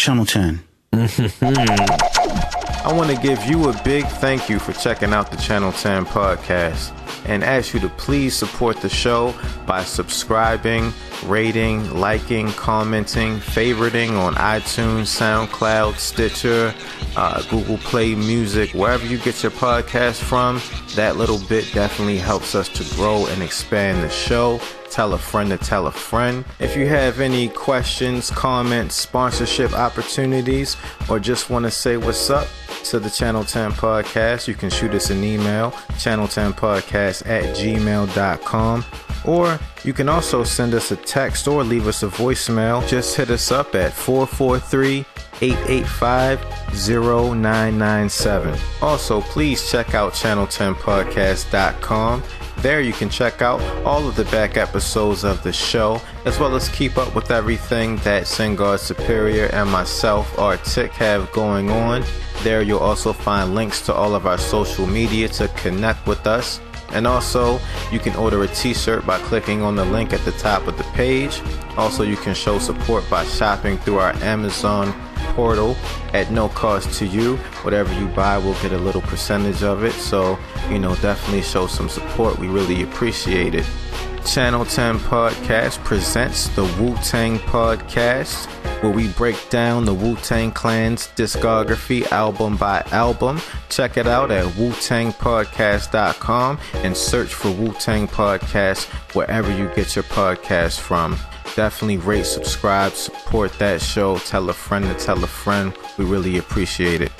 Channel 10. I want to give you a big thank you for checking out the Channel 10 podcast and ask you to please support the show by subscribing, rating, liking, commenting, favoriting on iTunes, SoundCloud, Stitcher, Google Play Music, wherever you get your podcast from. That little bit definitely helps us to grow and expand the show. Tell a friend to tell a friend. If you have any questions, comments, sponsorship opportunities, or just want to say what's up to the Channel 10 podcast, you can shoot us an email, channel10podcast@gmail.com. Or you can also send us a text or leave us a voicemail. Just hit us up at 443-885-0997. Also, please check out channel10podcast.com. There you can check out all of the back episodes of the show, as well as keep up with everything that Singodsuperior and myself, HNIC, have going on. There you'll also find links to all of our social media to connect with us. And also, you can order a t-shirt by clicking on the link at the top of the page. Also, you can show support by shopping through our Amazon portal at no cost to you. Whatever you buy, we'll get a little percentage of it. So, definitely show some support. We really appreciate it. Channel 10 Podcast presents the Wu-Tang Podcast, where we break down the Wu-Tang Clan's discography album by album. Check it out at WuTangPodcast.com and search for Wu-Tang Podcast wherever you get your podcast from. Definitely rate, subscribe, support that show. Tell a friend to tell a friend. We really appreciate it.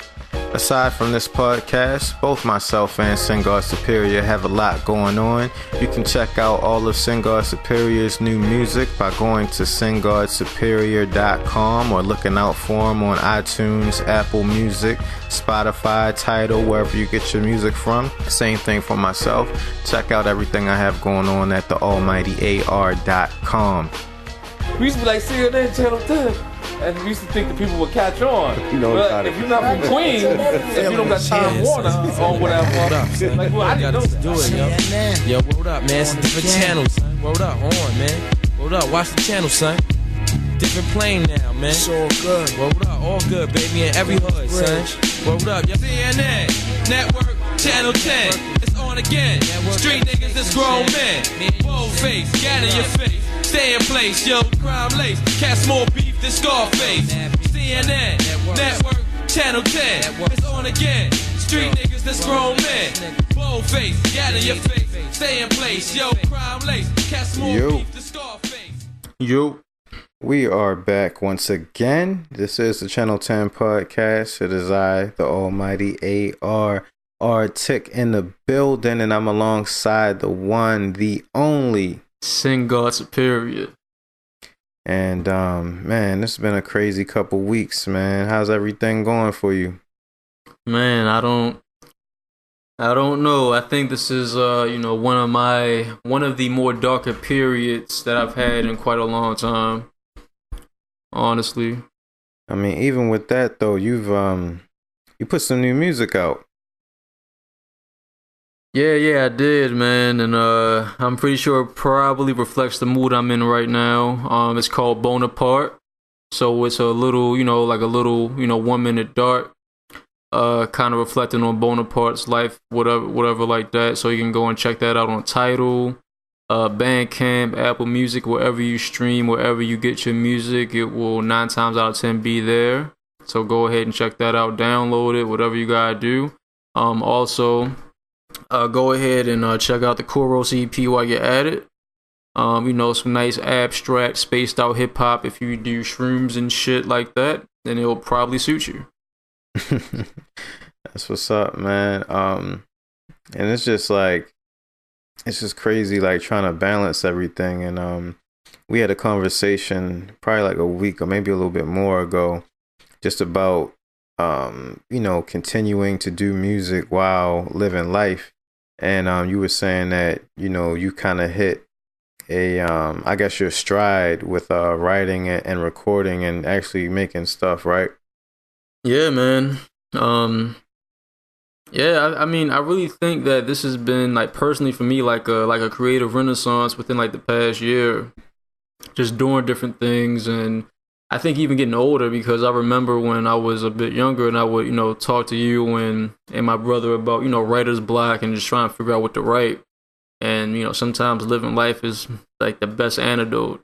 Aside from this podcast, both myself and Singodsuperior have a lot going on. You can check out all of Singodsuperior's new music by going to Singodsuperior.com or looking out for him on iTunes, Apple Music, Spotify, Tidal, wherever you get your music from. Same thing for myself. Check out everything I have going on at the Almighty AR.com. We used to be like, see you there, Channel 10. And we used to think that people would catch on. But if you're not from Queens, if you don't got Time Warner or whatever, like, well, I didn't know that. Do it, yo. Yo, word up, man. It's a different channel, son. Word up, hold on, man. Word up, watch the channel, son. Different plane now, man. It's all good. Word up, all good, baby, in every hood, son. Word up, yo. CNN, Network, Channel 10. It's on again. Street niggas is grown men. Bold face, gat in your face. Stay in place, yo, crime lace. Cast more beef than Scarface. CNN, Network, Channel 10. It's on again. Street niggas that's grown men. Bold face, gat in your face. Stay in place, yo, crime lace. Cast more beef than Scarface. Yo, we are back once again. This is the Channel 10 podcast. It is I, the Almighty A.R. HNIC in the building, and I'm alongside the one, the only Singodsuperior. And man, this has been a crazy couple weeks, man. How's everything going for you? Man, I don't know. I think this is one of the more darker periods that I've had in quite a long time. Honestly. I mean, even with that though, you put some new music out. Yeah, I did, man, and I'm pretty sure it probably reflects the mood I'm in right now. It's called Bonaparte, so it's a little, like a little, 1 minute dark, kind of reflecting on Bonaparte's life, whatever like that. So you can go and check that out on Tidal, Bandcamp, Apple Music, wherever you stream, wherever you get your music, it will 9 times out of 10 be there. So go ahead and check that out, download it, whatever you gotta do. Also. Go ahead and check out the Kouros EP while you're at it. Some nice abstract, spaced out hip hop. If you do shrooms and shit like that, then it'll probably suit you. That's what's up, man. And it's just crazy, like trying to balance everything. And we had a conversation probably like a week or maybe a little bit more ago, just about continuing to do music while living life. And you were saying that, you kind of hit I guess your stride with writing and recording and actually making stuff, right? Yeah, man. I mean, I really think that this has been, like, personally for me, like a creative renaissance within like the past year, just doing different things. And I think even getting older, because I remember when I was a bit younger and I would, talk to you and my brother about, writer's block and just trying to figure out what to write. And, sometimes living life is like the best antidote.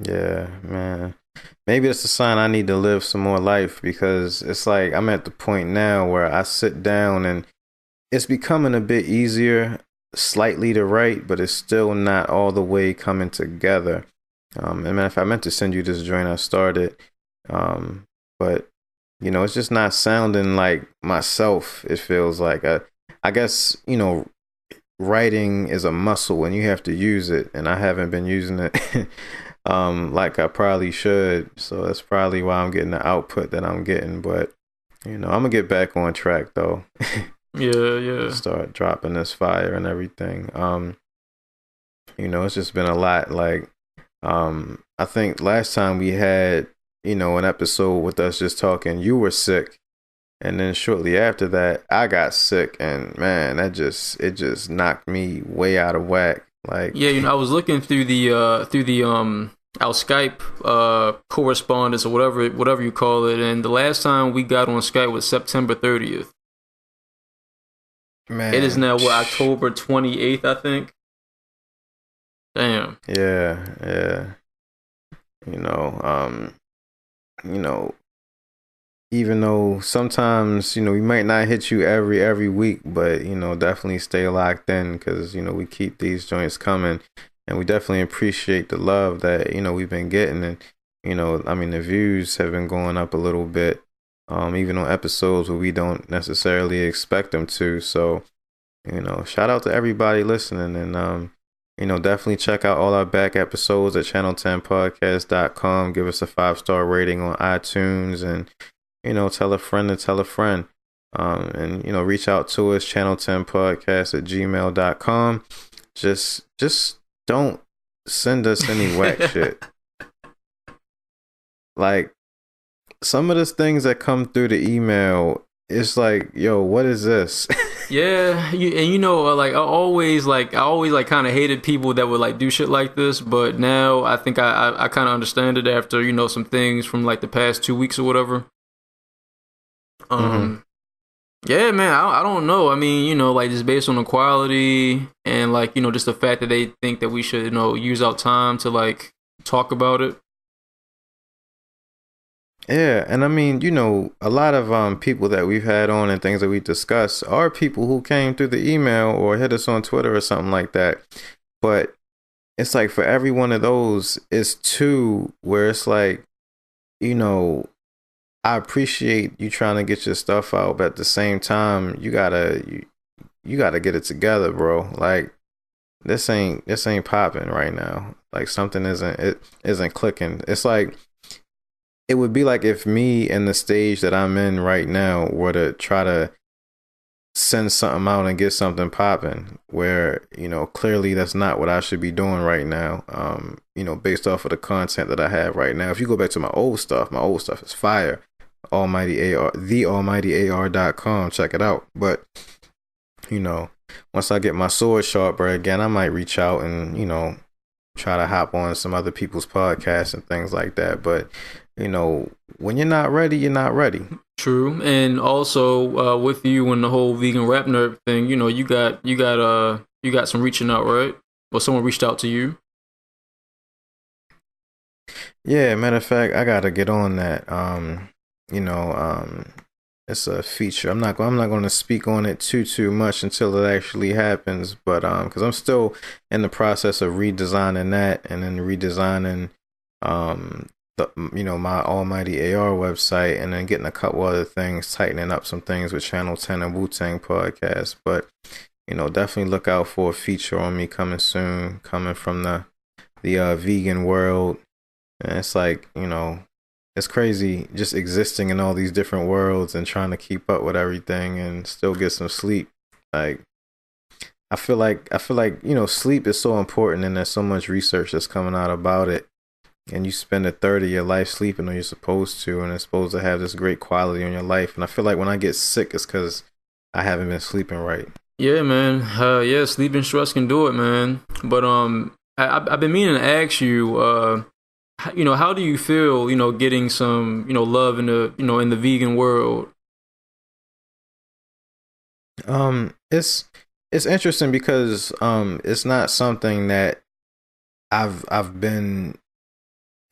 Yeah, man. Maybe it's a sign I need to live some more life, because it's like I'm at the point now where I sit down and it's becoming a bit easier slightly to write, but it's still not all the way coming together. And man, if I meant to send you this joint I started, but it's just not sounding like myself. It feels like I guess writing is a muscle and you have to use it, and I haven't been using it like I probably should. So that's probably why I'm getting the output that I'm getting. But I'm gonna get back on track though. Yeah. Start dropping this fire and everything. It's just been a lot. Like, I think last time we had, an episode with us just talking, you were sick. And then shortly after that, I got sick, and man, it just knocked me way out of whack. Like, yeah, I was looking through the our Skype correspondence or whatever you call it, and the last time we got on Skype was September 30th. Man, it is now October 28th, I think. Damn. Yeah. Even though sometimes, we might not hit you every week, but, definitely stay locked in, because, we keep these joints coming, and we definitely appreciate the love that, we've been getting. And, the views have been going up a little bit, even on episodes where we don't necessarily expect them to. So, shout out to everybody listening, and, definitely check out all our back episodes at channel10podcast.com. Give us a 5-star rating on iTunes, and, tell a friend to tell a friend. And, reach out to us, channel10podcast@gmail.com. Just don't send us any whack shit. Like, some of the things that come through the email, it's like, yo, what is this? Yeah, like I always kind of hated people that would like do shit like this, but now I think I kind of understand it after some things from like the past 2 weeks or whatever. Yeah, man, I don't know. I mean, like just based on the quality and like just the fact that they think that we should use our time to like talk about it. Yeah, and I mean, a lot of people that we've had on and things that we discuss are people who came through the email or hit us on Twitter or something like that. But it's like for every one of those, it's two where it's like, I appreciate you trying to get your stuff out, but at the same time, you gotta get it together, bro. Like this ain't popping right now. Like something isn't clicking. It's like, it would be like if me in the stage that I'm in right now were to try to send something out and get something popping, where, clearly that's not what I should be doing right now. Based off of the content that I have right now. If you go back to my old stuff is fire. Almighty A.R, thealmightyar.com. Check it out. But, once I get my sword sharper again, I might reach out and, try to hop on some other people's podcasts and things like that. But, when you're not ready, you're not ready. True. And also with you and the whole vegan rap nerd thing, you got some reaching out, right? Or someone reached out to you? Yeah, matter of fact, I gotta get on that. It's a feature. I'm not going to speak on it too much until it actually happens, but because I'm still in the process of redesigning that, and then redesigning my Almighty A.R website, and then getting a couple other things, tightening up some things with Channel 10 and Wu-Tang Podcast. But definitely look out for a feature on me coming soon, coming from the vegan world. And it's like, it's crazy just existing in all these different worlds and trying to keep up with everything and still get some sleep. Like, I feel like sleep is so important, and there's so much research that's coming out about it. And you spend a third of your life sleeping when you're supposed to, and it's supposed to have this great quality on your life. And I feel like when I get sick, it's because I haven't been sleeping right. Yeah, man. Sleep and stress can do it, man. But I've been meaning to ask you, how do you feel, getting some, love in the, in the vegan world? It's interesting because it's not something that I've been,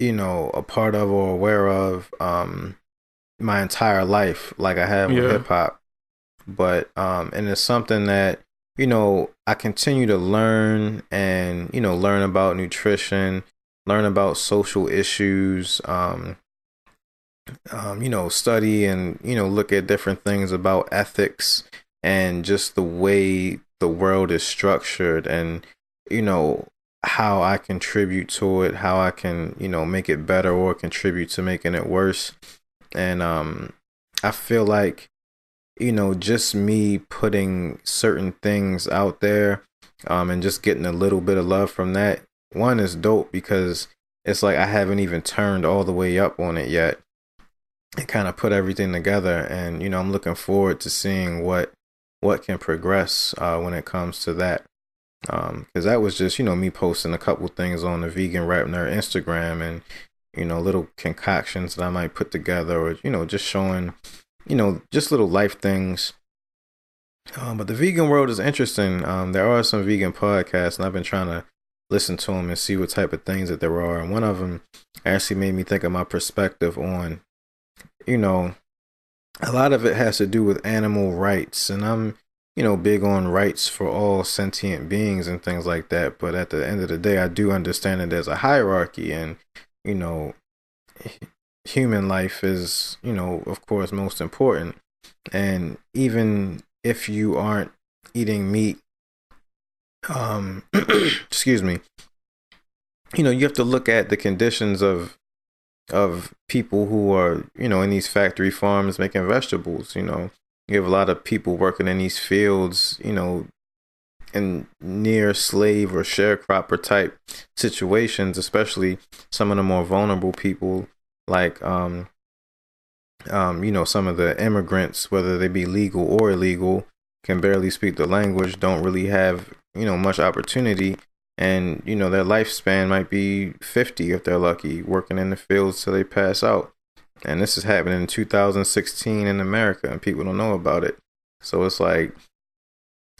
a part of or aware of my entire life, like I have with hip hop. But and it's something that, I continue to learn and, learn about nutrition, learn about social issues, study and, look at different things about ethics and just the way the world is structured and, how I contribute to it, how I can, make it better or contribute to making it worse. And I feel like, just me putting certain things out there and just getting a little bit of love from that, one is dope because it's like I haven't even turned all the way up on it yet. And kind of put everything together, and I'm looking forward to seeing what can progress when it comes to that. Because that was just me posting a couple things on the Vegan Rap Nerd Instagram, and little concoctions that I might put together, or just showing just little life things. But the vegan world is interesting. There are some vegan podcasts, and I've been trying to listen to them and see what type of things that there are. And one of them actually made me think of my perspective on, a lot of it has to do with animal rights, and I'm big on rights for all sentient beings and things like that. But at the end of the day, I do understand that there's a hierarchy, and human life is, of course, most important. And even if you aren't eating meat, excuse me, you have to look at the conditions of people who are, in these factory farms making vegetables. You have a lot of people working in these fields, in near slave or sharecropper type situations, especially some of the more vulnerable people, like some of the immigrants, whether they be legal or illegal, can barely speak the language, don't really have much opportunity, and their lifespan might be 50 if they're lucky, working in the fields till they pass out. And this is happening in 2016 in America, and people don't know about it. So it's like,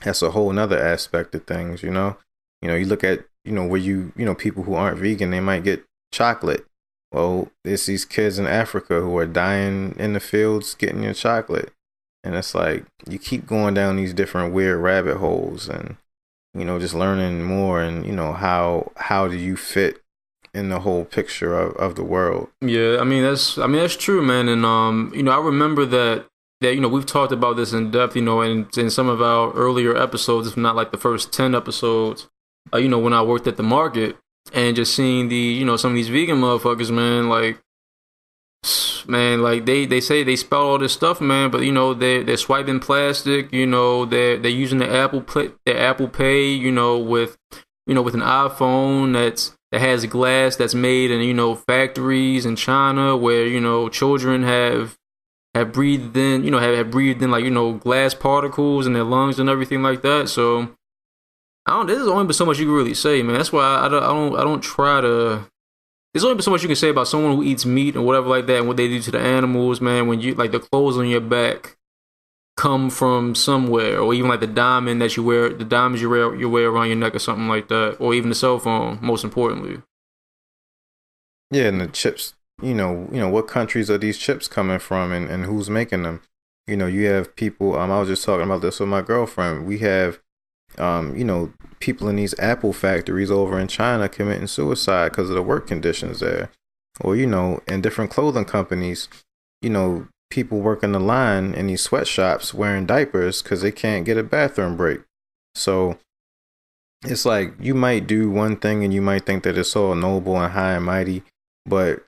that's a whole nother aspect of things. You look at where people who aren't vegan, they might get chocolate. Well, it's these kids in Africa who are dying in the fields getting your chocolate. And it's like, you keep going down these different weird rabbit holes, and just learning more, and how do you fit in the whole picture of the world. Yeah, that's true, man. And I remember that we've talked about this in depth, in some of our earlier episodes, if not like the first 10 episodes. When I worked at the market, and just seeing the some of these vegan motherfuckers, like they say they spout all this stuff, man, but they're swiping plastic, they're using their Apple Pay, with an iPhone that has glass that's made in factories in China, where children have breathed in have breathed in like glass particles in their lungs and everything like that. So there's only but so much you can really say, man. That's why I don't try to. There's only so much you can say about someone who eats meat and whatever like that, and what they do to the animals, man. When you like the clothes on your back come from somewhere, or even like the diamond that you wear, the diamonds you wear around your neck or something like that, or even the cell phone. Most importantly, yeah, and the chips. What countries are these chips coming from, and who's making them? You have people. I was just talking about this with my girlfriend. We have people in these Apple factories over in China committing suicide because of the work conditions there. Or, in different clothing companies, people working the line in these sweatshops wearing diapers because they can't get a bathroom break. So it's like, you might do one thing and you might think that it's all noble and high and mighty, but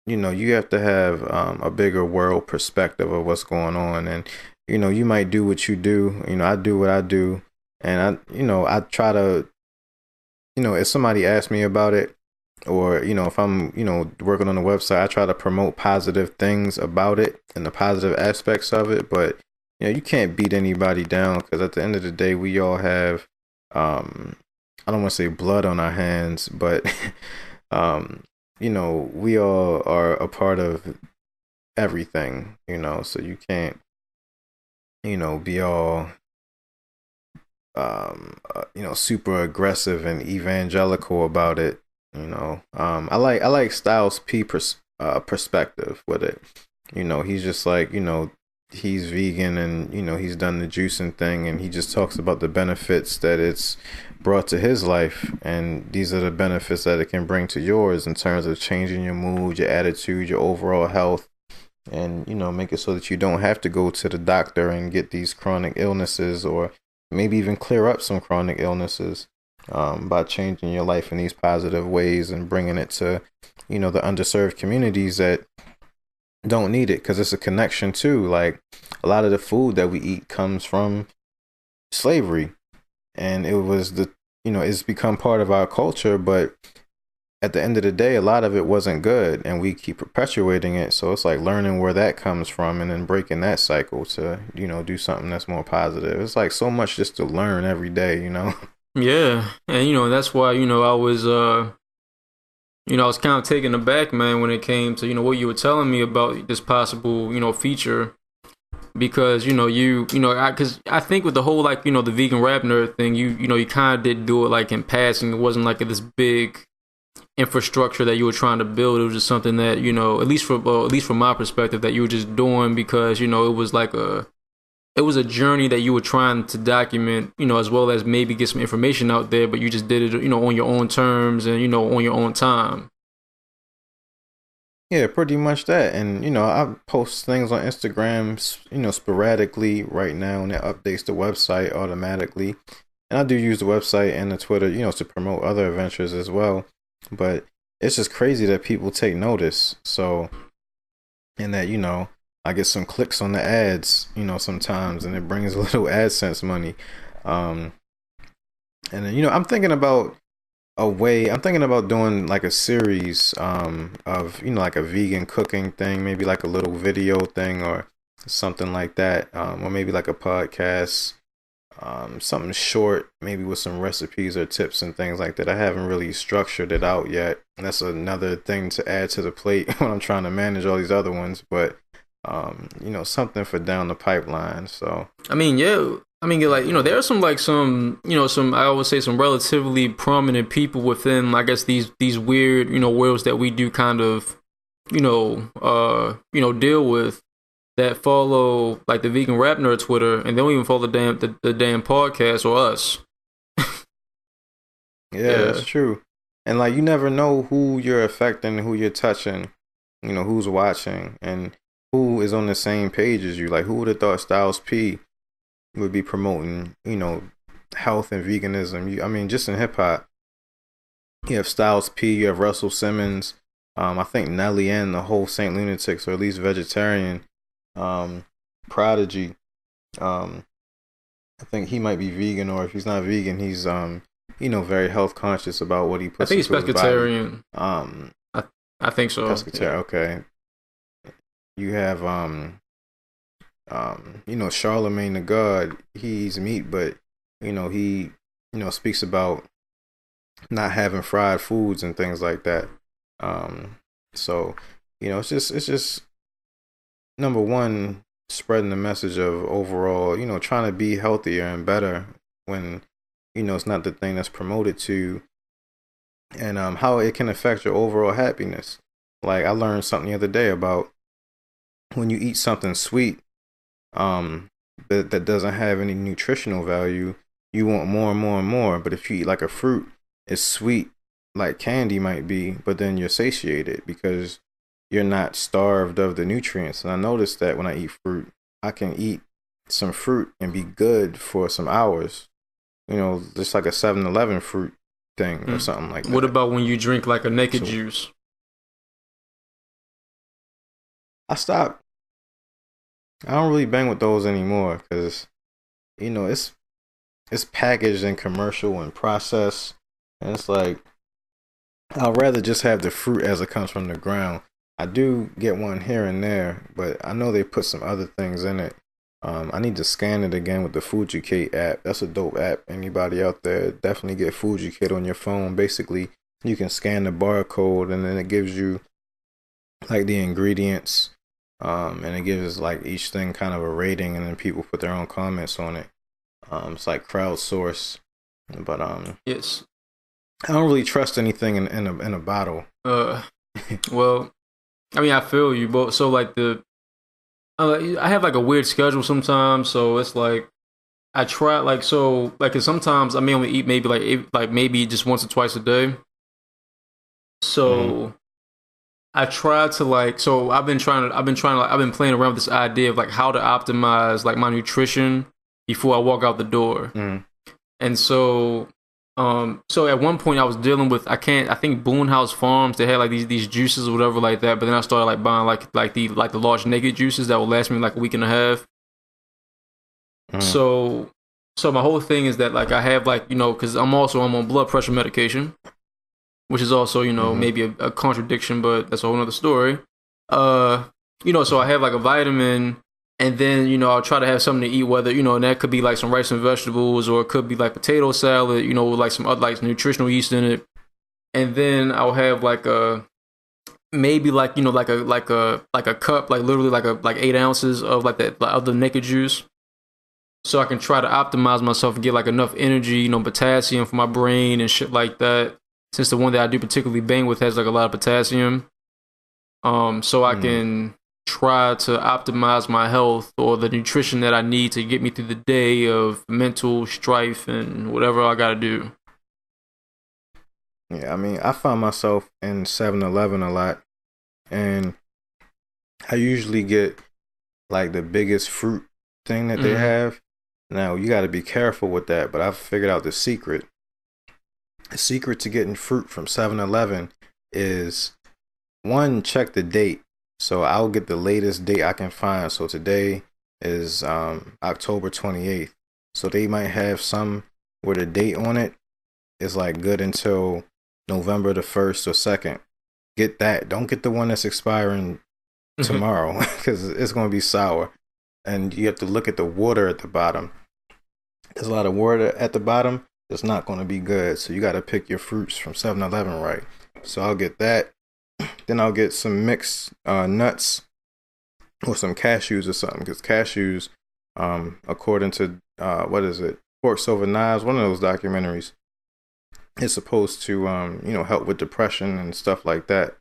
you have to have a bigger world perspective of what's going on. And, you might do what you do. I do what I do. And I try to, if somebody asks me about it, or, if I'm, working on the website, I try to promote positive things about it and the positive aspects of it. But, you can't beat anybody down, because at the end of the day, we all have, I don't want to say blood on our hands, but we all are a part of everything, so you can't, be all, super aggressive and evangelical about it. I like Styles P perspective with it. He's just like, he's vegan and, he's done the juicing thing, and he just talks about the benefits that it's brought to his life. And these are the benefits that it can bring to yours in terms of changing your mood, your attitude, your overall health, and, make it so that you don't have to go to the doctor and get these chronic illnesses, or maybe even clear up some chronic illnesses by changing your life in these positive ways and bringing it to, the underserved communities that don't need it, because it's a connection too. Like, a lot of the food that we eat comes from slavery, and it was it's become part of our culture, but at the end of the day, a lot of it wasn't good, and we keep perpetuating it. So it's like learning where that comes from and then breaking that cycle to, do something that's more positive. It's like so much just to learn every day, Yeah, and that's why I was I was kind of taken aback, man, when it came to what you were telling me about this possible feature, because because I think with the whole the vegan rap nerd thing, you kind of did do it like in passing. It wasn't like this big infrastructure that you were trying to build. It was just something that at least from my perspective, that you were just doing because it was like it was a journey that you were trying to document, as well as maybe get some information out there, but you just did it, on your own terms and, on your own time. Yeah, pretty much that. And, I post things on Instagram, sporadically right now, and it updates the website automatically. And I do use the website and the Twitter, to promote other adventures as well. But it's just crazy that people take notice. So, and that, I get some clicks on the ads, sometimes, and it brings a little AdSense money. And then, I'm thinking about doing like a series of, like a vegan cooking thing, maybe like a little video thing or something like that. Or maybe like a podcast, something short, maybe with some recipes or tips and things like that. I haven't really structured it out yet. And that's another thing to add to the plate when I'm trying to manage all these other ones. But something for down the pipeline. So there are some I always say some relatively prominent people within, I guess, these weird worlds that we do kind of deal with, that follow like the vegan rap nerd Twitter, and they don't even follow the damn podcast or us. Yeah, that's true. And like, you never know who you're affecting, who you're touching, who's watching, and who is on the same page as you. Like, who would have thought Styles P would be promoting, health and veganism? Just in hip hop, you have Styles P, you have Russell Simmons, I think Nelly and the whole Saint Lunatics, or at least vegetarian, Prodigy. I think he might be vegan, or if he's not vegan, he's very health conscious about what he puts. I think he's pescatarian. I think so. Pescatarian, yeah. Okay. You have Charlemagne the God. He eats meat, but he speaks about not having fried foods and things like that. So it's just number one, spreading the message of overall, trying to be healthier and better when it's not the thing that's promoted to, and how it can affect your overall happiness. Like, I learned something the other day about when you eat something sweet, that doesn't have any nutritional value, you want more and more and more. But if you eat like a fruit, it's sweet like candy might be, but then you're satiated because you're not starved of the nutrients. And I noticed that when I eat fruit, I can eat some fruit and be good for some hours, just like a 7-Eleven fruit thing or something like that. What about when you drink like a naked juice? I stopped. I don't really bang with those anymore because, it's packaged and commercial and processed, and it's like, I'd rather just have the fruit as it comes from the ground. I do get one here and there, but I know they put some other things in it. I need to scan it again with the Fujicate app. That's a dope app. Anybody out there, definitely get Fujicate on your phone. Basically, you can scan the barcode, and then it gives you like the ingredients, and it gives like each thing kind of a rating, and then people put their own comments on it. It's like crowdsource, but yes, I don't really trust anything in a bottle. Well, I mean, I feel you, but so like I have like a weird schedule sometimes, so it's like I try like so like 'cause sometimes I may only eat maybe maybe just once or twice a day. So I try to like so I've been playing around with this idea of like how to optimize like my nutrition before I walk out the door. And so at one point I was dealing with I think Boone House Farms, they had like these juices or whatever like that, but then I started like buying like the large naked juices that will last me like a week and a half. So my whole thing is that like I have like, you know, because I'm on blood pressure medication, which is also, you know, maybe a contradiction, but that's a whole other story. You know, so I have like a vitamin, and then, you know, I'll try to have something to eat, whether, you know, and that could be like some rice and vegetables, or it could be like potato salad, you know, with like some other like nutritional yeast in it. And then I'll have like maybe like, you know, like a cup, like literally like 8 ounces of like that of the naked juice. So I can try to optimize myself and get like enough energy, you know, potassium for my brain and shit like that. Since the one that I do particularly bang with has like a lot of potassium. So I can try to optimize my health or the nutrition that I need to get me through the day of mental strife and whatever I gotta do. Yeah, I mean, I find myself in 7-Eleven a lot, and I usually get like the biggest fruit thing that they have. Now, you got to be careful with that, but I've figured out the secret. The secret to getting fruit from 7-Eleven is, one, check the date. So I'll get the latest date I can find. So today is October 28th. So they might have some where the date on it is like good until November the 1st or 2nd. Get that. Don't get the one that's expiring tomorrow, because it's going to be sour. And you have to look at the water at the bottom. There's a lot of water at the bottom. It's not going to be good. So you got to pick your fruits from 7-Eleven right. So I'll get that. Then I'll get some mixed nuts or some cashews or something, because cashews, according to what is it, Forks Over Knives, one of those documentaries, is supposed to you know, help with depression and stuff like that.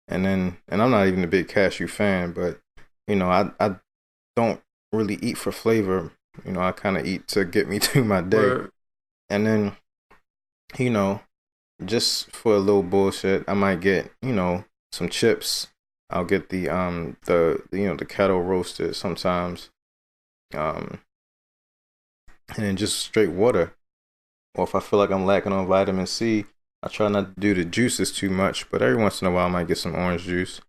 And I'm not even a big cashew fan, but you know, I don't really eat for flavor. You know, I kind of eat to get me through my day. Word. And then, you know, just for a little bullshit, I might get, you know, some chips. I'll get the you know, the kettle roasted sometimes, and then just straight water. Or if I feel like I'm lacking on vitamin C, I try not to do the juices too much, but every once in a while I might get some orange juice.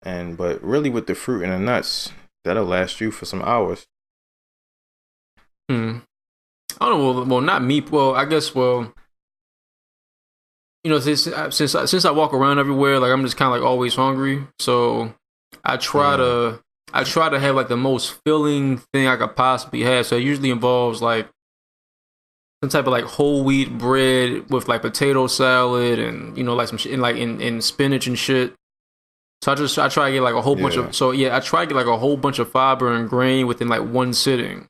But really with the fruit and the nuts, that'll last you for some hours. I don't know. Well, not me. Well, I guess. Well, you know, since I walk around everywhere, like I'm just kind of like always hungry. So I try to have like the most filling thing I could possibly have. So it usually involves like some type of like whole wheat bread with like potato salad and, you know, like some shit, and like in spinach and shit. So I try to get like a whole bunch of. So yeah, I try to get like a whole bunch of fiber and grain within like one sitting,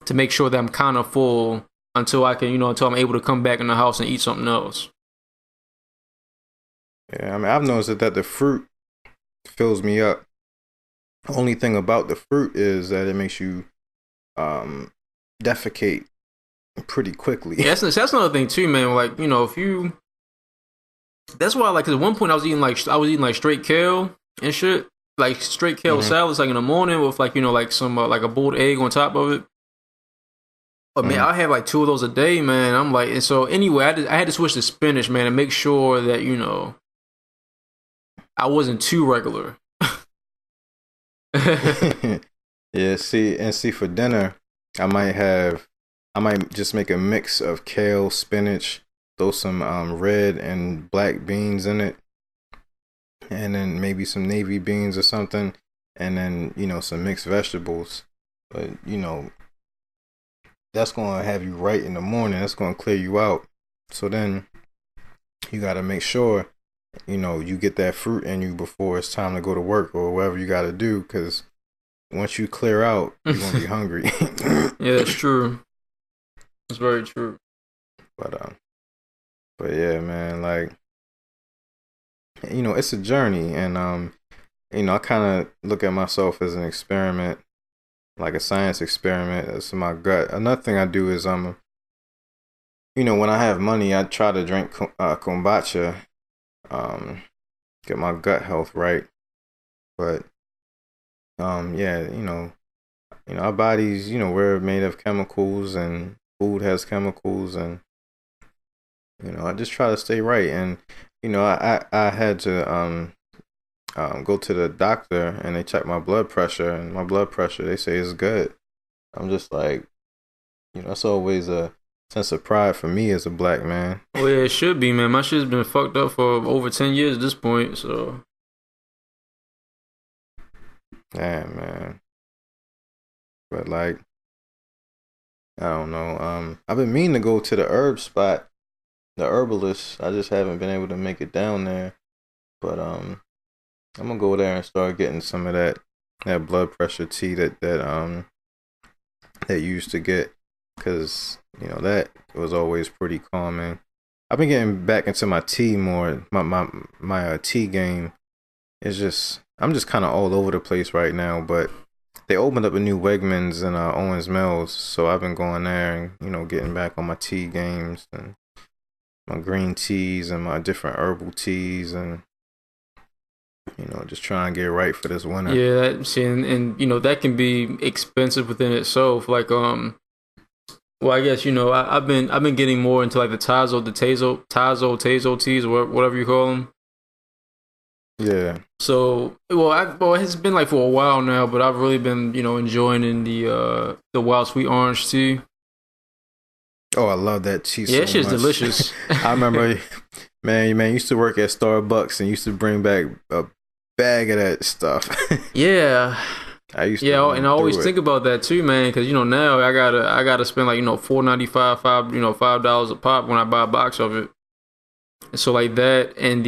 to make sure that I'm kind of full until I can, you know, until I'm able to come back in the house and eat something else. Yeah, I mean, I've noticed that the fruit fills me up. The only thing about the fruit is that it makes you defecate pretty quickly. Yeah, that's another thing too, man. Like, you know, that's why, like, 'cause at one point I was eating like straight kale and shit, like straight kale salads, like in the morning with like, you know, like some like a boiled egg on top of it. But man, I have like 2 of those a day, man. I'm like, and so anyway, I had to switch to spinach, man, and make sure that, you know, I wasn't too regular. Yeah, see for dinner, I might just make a mix of kale, spinach, throw some red and black beans in it, and then maybe some navy beans or something, and then, you know, some mixed vegetables. But, you know, that's going to have you right in the morning. That's going to clear you out. So then you got to make sure, you get that fruit in you before it's time to go to work or whatever you got to do, because once you clear out, you're going to be hungry. Yeah, that's true. That's very true. But yeah, man, like, it's a journey, and I kind of look at myself as an experiment, like a science experiment. That's in my gut. Another thing I do is when I have money, I try to drink kombucha, get my gut health right. But yeah, our bodies, we're made of chemicals, and food has chemicals, and I just try to stay right. And I had to go to the doctor, and they checked my blood pressure, and my blood pressure, they say, is good. I'm just like, it's always a sense of pride for me as a black man. Well, yeah, it should be, man. My shit's been fucked up for over 10 years at this point, so. Damn, man. But like, I don't know. I've been meaning to go to the herb spot, the herbalist. I just haven't been able to make it down there. But I'm gonna go there and start getting some of that blood pressure tea that you used to get, because that was always pretty calming. I've been getting back into my tea more. My tea game is just, I'm just kind of all over the place right now. But they opened up a new Wegmans in Owens Mills, so I've been going there and getting back on my tea games and my green teas and my different herbal teas, and just trying to get right for this winter. Yeah, and that can be expensive within itself. Like, well, I guess I've been getting more into like the Tazo teas, or whatever you call them. Yeah. So, well, it's been like for a while now, but I've really been enjoying the wild sweet orange tea. Oh, I love that tea. Yeah, so it's much. delicious. I remember, man, used to work at Starbucks and used to bring back a bag of that stuff. Yeah. I used to. Yeah, and I always think about that too, man, because now I gotta spend like $4.95, $5 a pop when I buy a box of it. So like that, and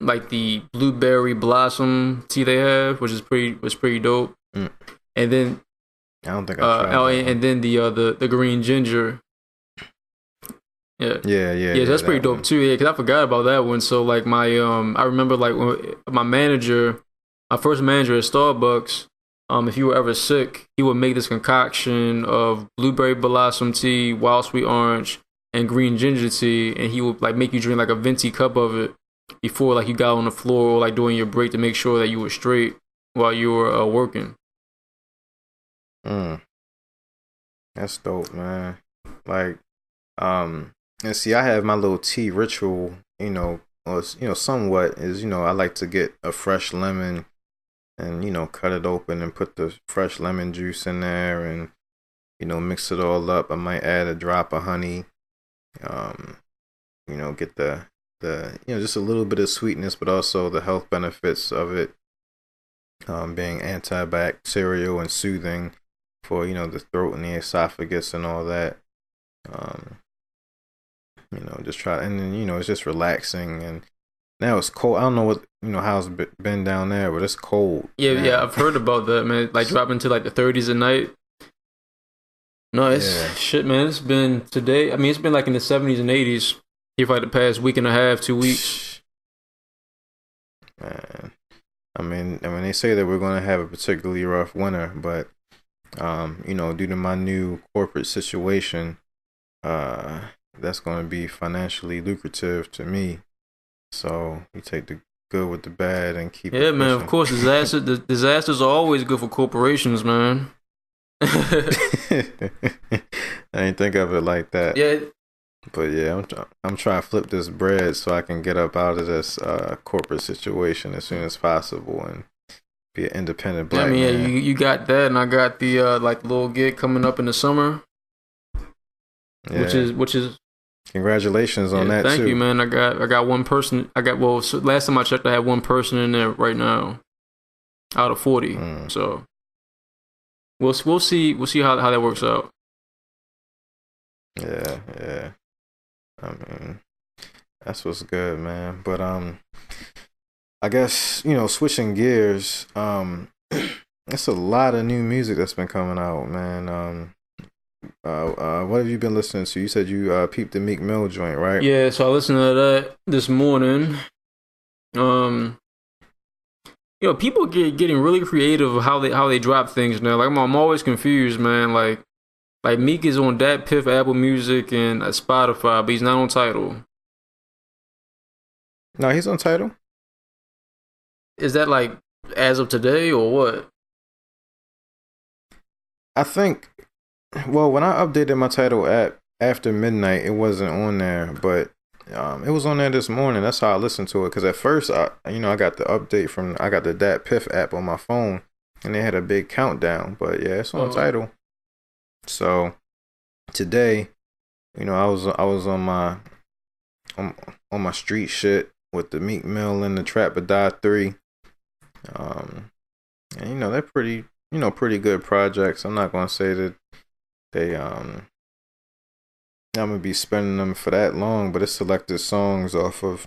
like the blueberry blossom tea they have, which is pretty dope. Mm. And then I don't think I tried that. And then the green ginger. Yeah, that's pretty dope too. Yeah, because I forgot about that one. So like I remember like when my first manager at Starbucks, if you were ever sick, he would make this concoction of blueberry blossom tea, wild sweet orange, and green ginger tea, and he would like make you drink like a venti cup of it before like you got on the floor or like during your break to make sure that you were straight while you were working. That's dope, man. Like, and see, I have my little tea ritual, or somewhat is, I like to get a fresh lemon and, cut it open and put the fresh lemon juice in there and, mix it all up. I might add a drop of honey, get the just a little bit of sweetness, but also the health benefits of it, being antibacterial and soothing for, the throat and the esophagus and all that. Just try, and then, it's just relaxing. And now it's cold. I don't know what, how it's been down there, but it's cold. Yeah, I've heard about that, man. Like dropping to like the 30s at night. No, it's shit, man. It's been today. I mean, it's been like in the 70s and 80s here for like the past week and a half, 2 weeks. Man, I mean, they say that we're going to have a particularly rough winter, but due to my new corporate situation, that's going to be financially lucrative to me. So you take the good with the bad and keep. Yeah, man. Of course, disasters are always good for corporations, man. I ain't think of it like that. Yeah. But yeah, I'm trying to flip this bread so I can get up out of this corporate situation as soon as possible and be an independent black man. Yeah, you got that, and I got the like little gig coming up in the summer. Yeah. Which is congratulations on that. Thank too. you, man. I got one person. So last time I checked, I had one person in there right now out of 40. So we'll see how that works out. Yeah. I mean, that's what's good, man. But I guess, switching gears, it's a lot of new music that's been coming out, man. What have you been listening to? You said you peeped the Meek Mill joint, right? Yeah, so I listened to that this morning. People getting really creative of how they drop things now. Like I'm always confused, man. Like Meek is on Dat Piff, Apple Music, and Spotify, but he's not on Tidal. No, he's on Tidal. Is that like as of today or what? I think. Well, when I updated my Tidal app after midnight, it wasn't on there, but it was on there this morning. That's how I listened to it. Because at first, I got the update I got the Dat Piff app on my phone, and they had a big countdown. But yeah, it's on Tidal. So today, I was on my street shit with the Meek Mill and the Trap or Die 3. And they're pretty good projects. I'm not gonna say that I'm gonna be spending them for that long, but it's selected songs off of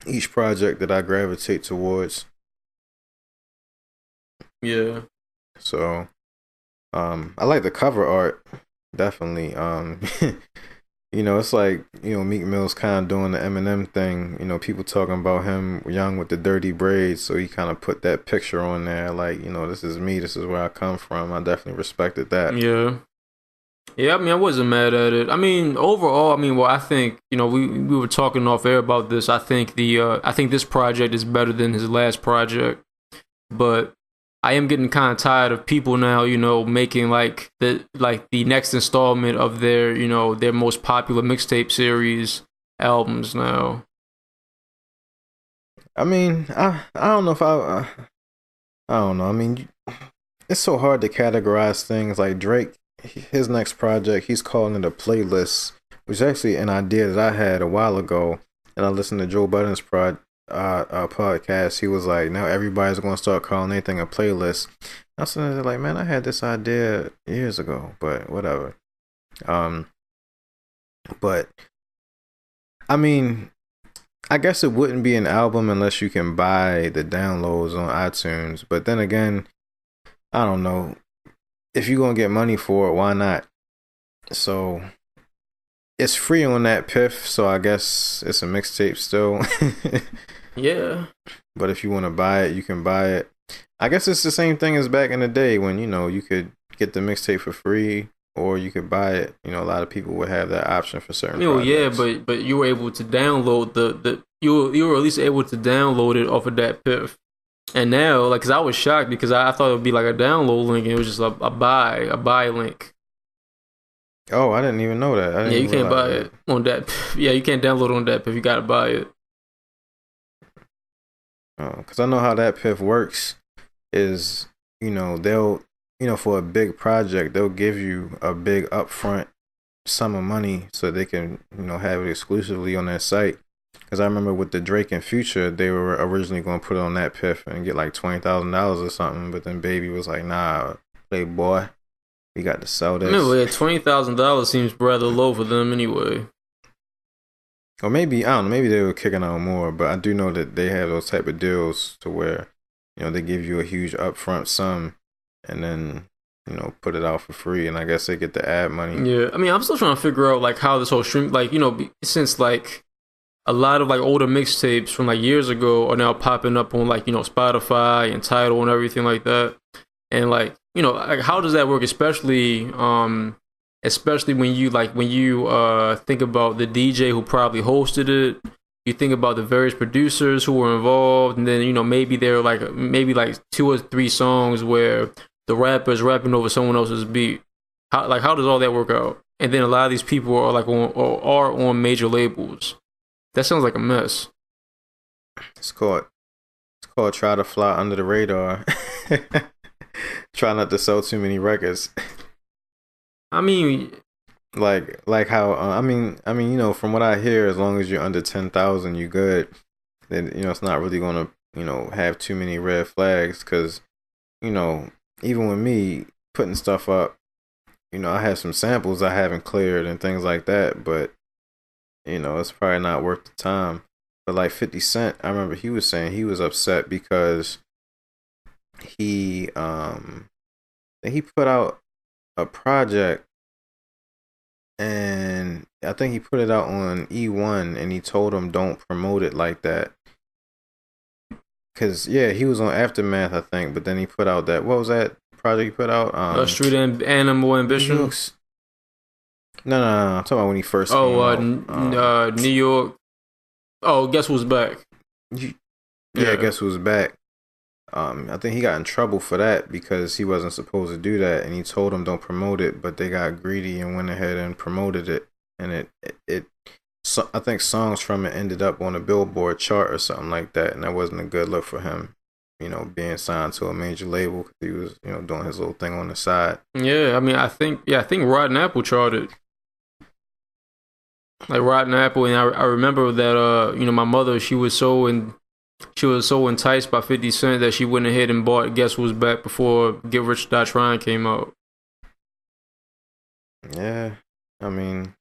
each project that I gravitate towards. Yeah. So I like the cover art, definitely. It's like, Meek Mill's kind of doing the Eminem thing. People talking about him young with the dirty braids, so he kind of put that picture on there, like, this is me, this is where I come from. I definitely respected that. Yeah. Yeah, I mean, I wasn't mad at it. I mean, overall, I think, we were talking off air about this. I think this project is better than his last project, but I am getting kind of tired of people now, making like the next installment of their most popular mixtape series albums now. I mean, I don't know if I don't know. I mean, it's so hard to categorize things. Like Drake, his next project, he's calling it a playlist, which is actually an idea that I had a while ago, and I listened to Joe Budden's podcast. He was like, now everybody's going to start calling anything a playlist. I was like, man, I had this idea years ago, but whatever. But I mean, I guess it wouldn't be an album unless you can buy the downloads on iTunes. But then again, I don't know. If you're going to get money for it, why not? So it's free on that Piff, so I guess it's a mixtape still. Yeah. But if you want to buy it, you can buy it. I guess it's the same thing as back in the day when, you could get the mixtape for free or you could buy it. A lot of people would have that option for certain projects. Yeah, but you were able to download you were at least able to download it off of that Piff. And now, like, cause I was shocked because I thought it would be like a download link and it was just a buy link. Oh, I didn't even know that. Yeah, you can't buy it on that. Yeah, you can't download it on that Piff. You gotta buy it. Because I know how that Piff works is, they'll, for a big project, they'll give you a big upfront sum of money so they can, have it exclusively on their site. Because I remember with the Drake and Future, they were originally going to put it on that Piff and get like $20,000 or something. But then Baby was like, nah, Playboy, we got to sell this. $20,000 seems rather low for them anyway. Or maybe, I don't know, maybe they were kicking out more, but I do know that they have those type of deals to where, they give you a huge upfront sum and then, put it out for free, and I guess they get the ad money. Yeah, I mean, I'm still trying to figure out, like, how this whole stream, like, since, like, a lot of, like, older mixtapes from, like, years ago are now popping up on, like, Spotify and Tidal and everything like that. And, like, like, how does that work, especially when you think about the DJ who probably hosted it, you think about the various producers who were involved, and then maybe there are maybe 2 or 3 songs where the rapper is rapping over someone else's beat. How does all that work out? And then a lot of these people are on major labels. That sounds like a mess. It's called try to fly under the radar. Try not to sell too many records. I mean, like how from what I hear, as long as you're under 10,000, you good. Then it's not really gonna have too many red flags, because even with me putting stuff up, I have some samples I haven't cleared and things like that. But it's probably not worth the time. But like 50 Cent, I remember he was saying he was upset because he put out a project, and I think he put it out on E1, and he told him don't promote it like that. Cause he was on Aftermath, I think, but then he put out that, what was that project he put out? Street Animal Ambition. No, I'm talking about when he first came out. New York. Oh, Guess Who's Back? Guess Who's Back. I think he got in trouble for that because he wasn't supposed to do that, and he told them don't promote it, but they got greedy and went ahead and promoted it, and so I think songs from it ended up on a Billboard chart or something like that, and that wasn't a good look for him, being signed to a major label because he was, doing his little thing on the side. Yeah, I mean, I think Rotten Apple charted. Like Rotten Apple, and I remember that my mother, she was so enticed by 50 Cent that she went ahead and bought Guess Who's Back before Get Rich or Die Trying came out. Yeah, I mean,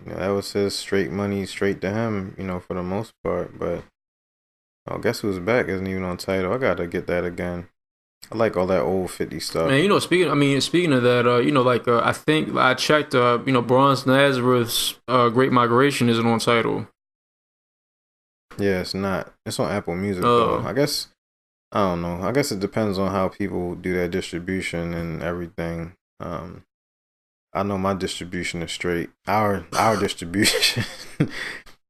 that was his straight money straight to him, for the most part. But Guess Who's Back isn't even on Tidal. I gotta get that again. I like all that old 50 stuff. Man, speaking of that, I think I checked, Bronze Nazareth's Great Migration isn't on Tidal. Yeah, it's not. It's on Apple Music though. I don't know. I guess it depends on how people do their distribution and everything. I know my distribution is straight. Our distribution.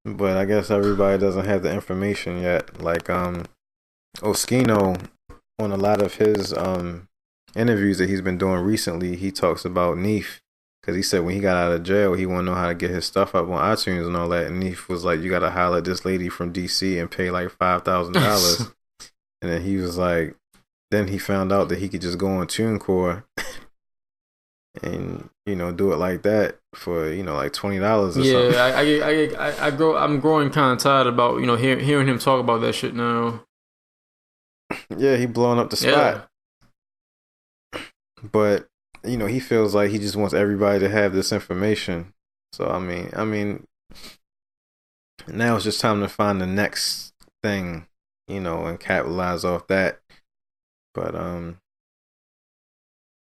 But I guess everybody doesn't have the information yet. Like Oskino, on a lot of his interviews that he's been doing recently, he talks about Neef, because he said when he got out of jail, he wanted to know how to get his stuff up on iTunes and all that. And Neef was like, you got to holler at this lady from DC and pay like $5,000. And then he was like, then he found out that he could just go on TuneCore and, do it like that for, like $20 or something. Yeah, I'm growing kind of tired about, hearing him talk about that shit now. Yeah, he blowing up the spot. Yeah. But, he feels like he just wants everybody to have this information. So, I mean, now it's just time to find the next thing, and capitalize off that. But,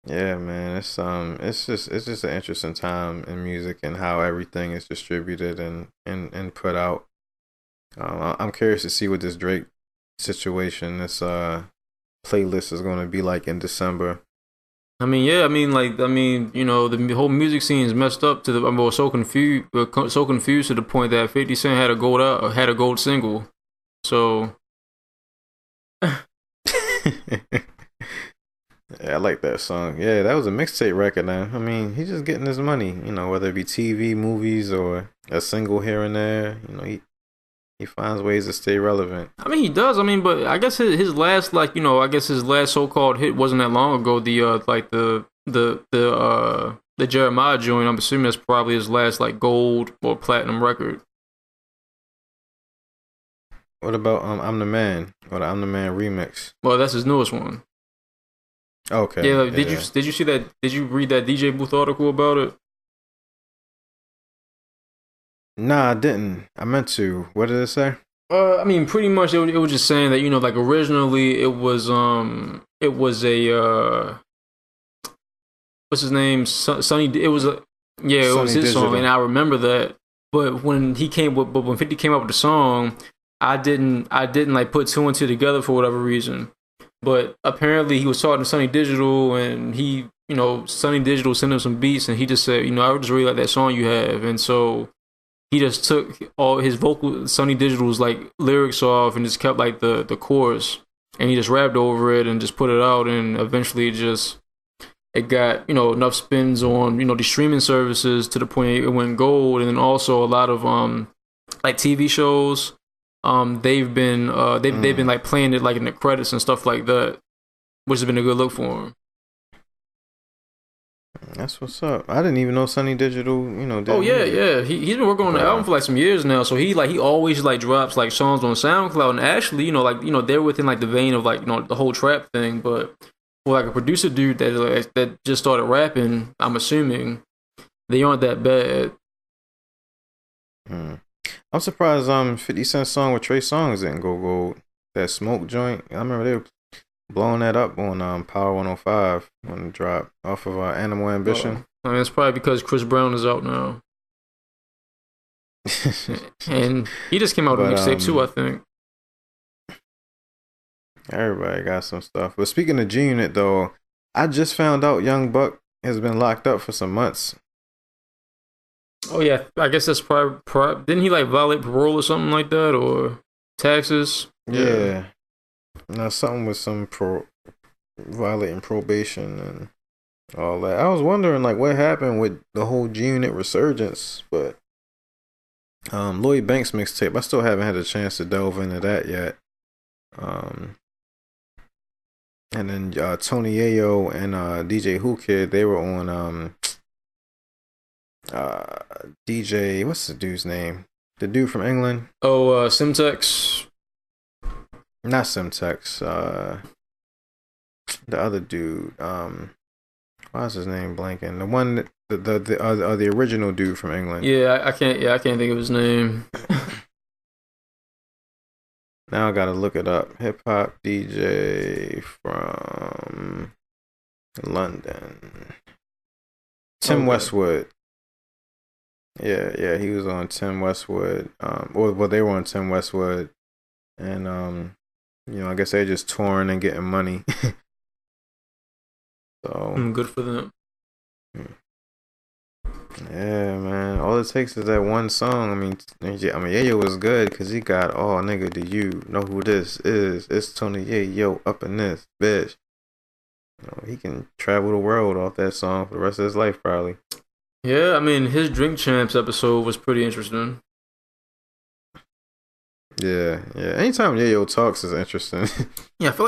yeah, man, it's just an interesting time in music and how everything is distributed and put out. I'm curious to see what this Drake situation, this playlist is going to be like in December. The whole music scene is messed up to I'm so confused to the point that 50 Cent had a gold single. So yeah, I like that song. Yeah, that was a mixtape record now. I mean, he's just getting his money, whether it be TV, movies, or a single here and there. He finds ways to stay relevant. I mean, he does. I mean, but I guess his last, his last so-called hit wasn't that long ago. The Jeremiah joint. I'm assuming that's probably his last gold or platinum record. What about I'm the Man or the I'm the Man remix? Well, that's his newest one. Okay. Yeah. Did you see that? Did you read that DJ Booth article about it? Nah, I didn't. I meant to. What did it say? Pretty much it was just saying that originally it was a what's his name, Sonny. It was it was his Digital song, and I remember that. But when 50 came up with the song, I didn't put two and two together for whatever reason. But apparently he was talking to Sonny Digital, and Sonny Digital sent him some beats, and he just said, I would just really like that song you have, and so he just took all his Sonny Digital's lyrics off and just kept the chorus, and he just rapped over it and just put it out, and eventually it got enough spins on these streaming services to the point it went gold, and then also a lot of TV shows they've been playing it in the credits and stuff like that, which has been a good look for him. That's what's up. I didn't even know Sonny Digital, yeah. He's been working on the album for some years now. So he always drops songs on SoundCloud, and actually, they're within the vein of the whole trap thing. But for a producer dude that just started rapping, I'm assuming they aren't that bad. I'm surprised 50 Cent song with Trey Songz didn't go gold. That Smoke joint. I remember they were blowing that up on Power 105 when it dropped off of Animal Ambition. I mean, it's probably because Chris Brown is out now. And he just came out with a mixtape too, I think. Everybody got some stuff. But speaking of G Unit though, I just found out Young Buck has been locked up for some months. Oh yeah, I guess that's probably didn't he like violate parole or something like that, or taxes? Yeah. No, something with some violating probation and all that. I was wondering like what happened with the whole G Unit resurgence, but Lloyd Banks mixtape, I still haven't had a chance to delve into that yet. And then Tony Yayo and DJ Who Kid, they were on DJ, what's the dude's name? The dude from England? Oh, Simtex. Not Simtex. The other dude. Why's his name blanking? The one, the original dude from England. Yeah, I can't think of his name. Now I gotta look it up. Hip hop DJ from London. Tim Westwood. Yeah, he was on Tim Westwood. Well, they were on Tim Westwood, and I guess they're just touring and getting money. So good for them. Yeah, man. All it takes is that one song. I mean, Yayo was good because he got, oh, nigga, do you know who this is? It's Tony Yayo up in this bitch. He can travel the world off that song for the rest of his life, probably. Yeah, I mean, his Drink Champs episode was pretty interesting. Yeah. Anytime Yayo talks is interesting. Yeah, I feel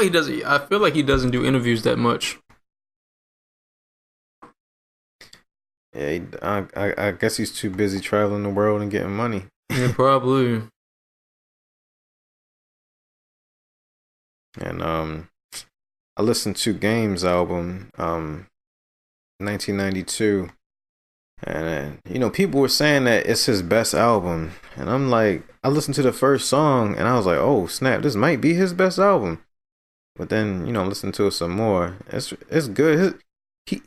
like he doesn't do interviews that much. Yeah, I guess he's too busy traveling the world and getting money. Yeah, probably. And I listened to Game's album, 1992, and people were saying that it's his best album, and I'm like, I listened to the first song, and I was like, oh snap, this might be his best album. But then listen to it some more. It's good.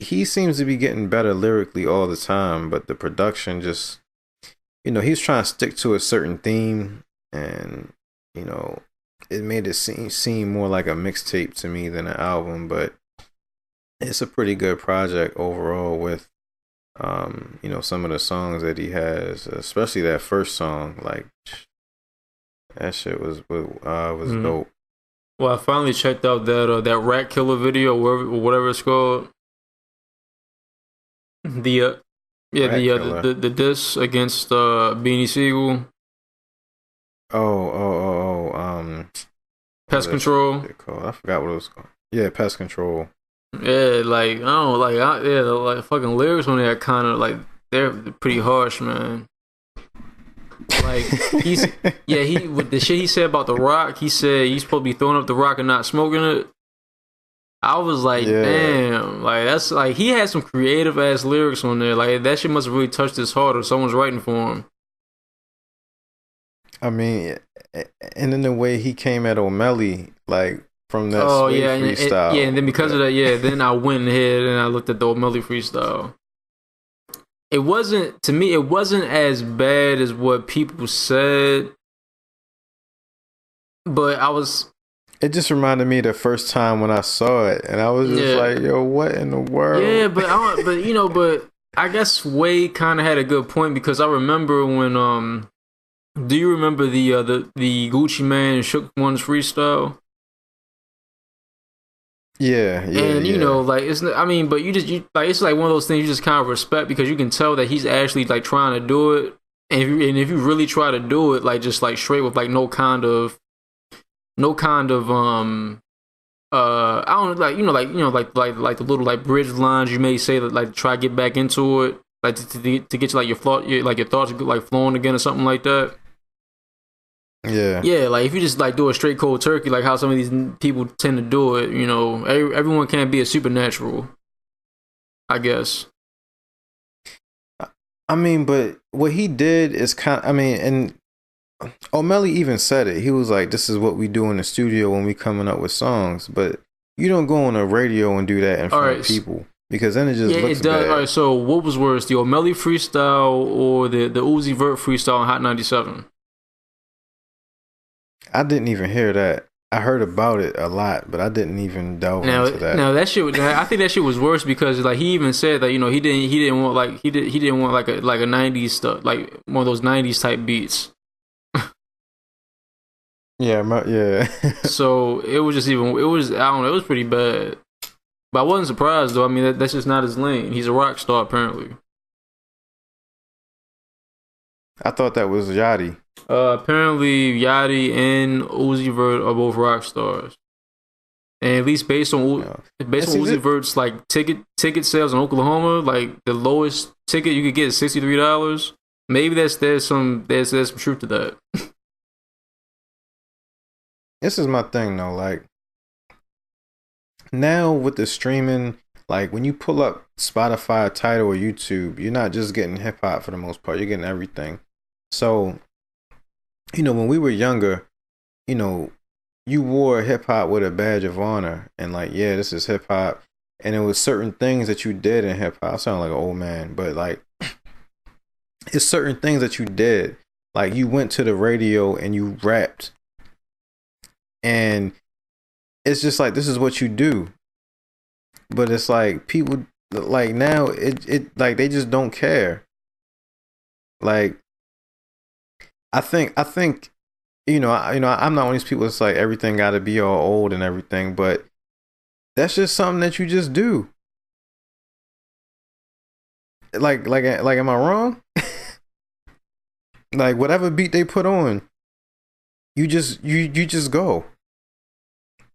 He seems to be getting better lyrically all the time, but the production just, he's trying to stick to a certain theme, and it made it seem more like a mixtape to me than an album. But it's a pretty good project overall with, some of the songs that he has, especially that first song. Like that shit was dope. Well, I finally checked out that Rat Killer video, or whatever it's called. The diss against Beanie Siegel. Pest Control. I forgot what it was called. Yeah, Pest Control. Yeah, like the fucking lyrics on there kind of like they're pretty harsh, man. Like he with the shit he said about the rock, he said he's supposed to be throwing up the rock and not smoking it. I was like, damn, like that's like he had some creative ass lyrics on there. Like that shit must have really touched his heart, or someone's writing for him. I mean, and in the way he came at O'Malley, like from that freestyle. And then because of that, then I went ahead and I looked at the O'Malley freestyle. It wasn't as bad as what people said, but it just reminded me the first time when I saw it, and I was just like, "Yo, what in the world?" Yeah, but I guess Wade kind of had a good point, because I remember when do you remember the Gucci Mane and Shook One's freestyle? Yeah. And like it's like one of those things you just kind of respect, because you can tell that he's actually like trying to do it, and if you really try to do it like just like straight with like no kind of I don't like the little like bridge lines you may say that like try to get back into it, like to get you like your thoughts like flowing again or something like that. Yeah, like if you just like do a straight cold turkey, like how some of these people tend to do it, everyone can't be a supernatural, I guess. I mean, but what he did is kind. I mean, and O'Malley even said it. He was like, "This is what we do in the studio when we coming up with songs." But you don't go on the radio and do that in front of people because then it just looks bad. All right, so what was worse, the O'Malley freestyle or the Uzi Vert freestyle on Hot 97? I didn't even hear that. I heard about it a lot, but I didn't even delve into that. Now that shit, I think that shit was worse because like he even said that he didn't want like he didn't want like a 90s stuff, like one of those 90s type beats. Yeah. So it was just I don't know, it was pretty bad. But I wasn't surprised though. I mean that's just not his lane. He's a rock star apparently. I thought that was Yachty. Apparently Yachty and Uzi Vert are both rock stars. And at least based on Uzi Vert's like ticket sales in Oklahoma, like the lowest ticket you could get is $63. Maybe there's some truth to that. This is my thing though, like now with the streaming, like when you pull up Spotify, Tidal, or YouTube, you're not just getting hip hop for the most part, you're getting everything. So, when we were younger, you wore hip hop with a badge of honor and like, yeah, this is hip hop. And it was certain things that you did in hip hop. I sound like an old man, but like it's certain things that you did. Like you went to the radio and you rapped. And it's just like, this is what you do. But it's like people like now it like they just don't care. Like I think I'm not one of these people that's like everything got to be all old and everything, but that's just something that you just do. Like am I wrong? Like whatever beat they put on, you just go.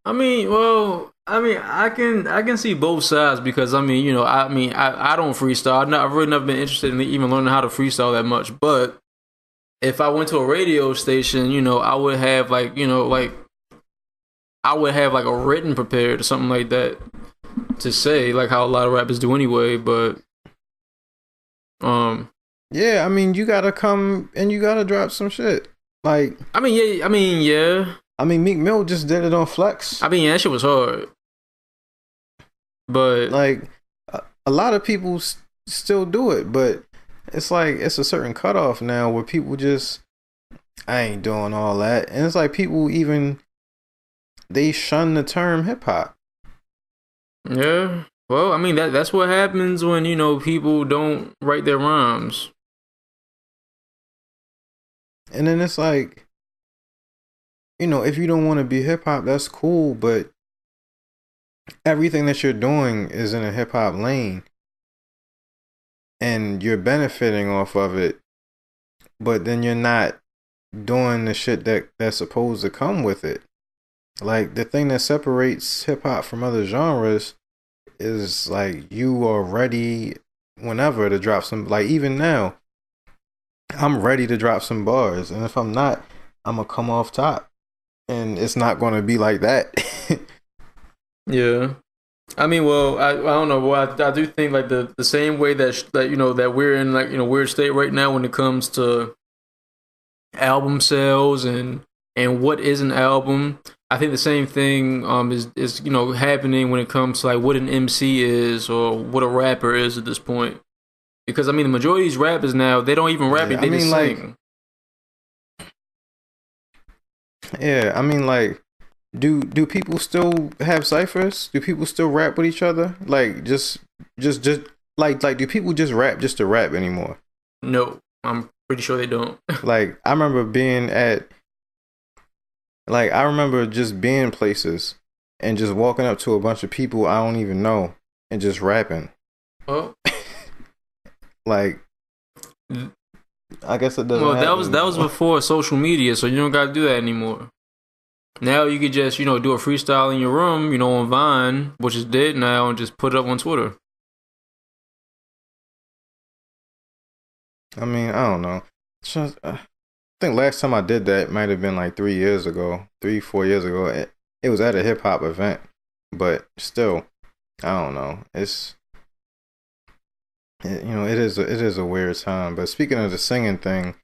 I can see both sides because I don't freestyle. I've really never been interested in even learning how to freestyle that much. But if I went to a radio station, I would have like a written prepared or something like that to say, like how a lot of rappers do anyway. But yeah, you gotta come and you gotta drop some shit. Like yeah. Meek Mill just did it on Flex. That shit was hard. But like a lot of people still do it, but it's like it's a certain cutoff now where people just, I ain't doing all that. And it's like people even, they shun the term hip hop. Yeah. Well, that's what happens when, people don't write their rhymes. And then it's like, if you don't want to be hip hop, that's cool, but everything that you're doing is in a hip hop lane and you're benefiting off of it, but then you're not doing the shit that's supposed to come with it. Like the thing that separates hip hop from other genres is like you are ready whenever to drop some, like even now I'm ready to drop some bars, and if I'm not, I'm gonna come off top. And it's not going to be like that. Yeah. I don't know. Well, I do think like the same way that we're in like, weird state right now when it comes to album sales and what is an album. I think the same thing is happening when it comes to like what an MC is or what a rapper is at this point. Because the majority of these rappers now, they don't even rap, they just sing. Yeah, like, do people still have ciphers? Do people still rap with each other? Like, just like, do people just rap just to rap anymore? No, I'm pretty sure they don't. Like, I remember just being places and just walking up to a bunch of people I don't even know and just rapping. Oh, like. I guess it doesn't. Well, that was before social media, so you don't got to do that anymore. Now you could just do a freestyle in your room, on Vine, which is dead now, and just put it up on Twitter. I don't know. I think last time I did that might have been like 4 years ago. It was at a hip hop event, but still, I don't know. it is a weird time. But speaking of the singing thing,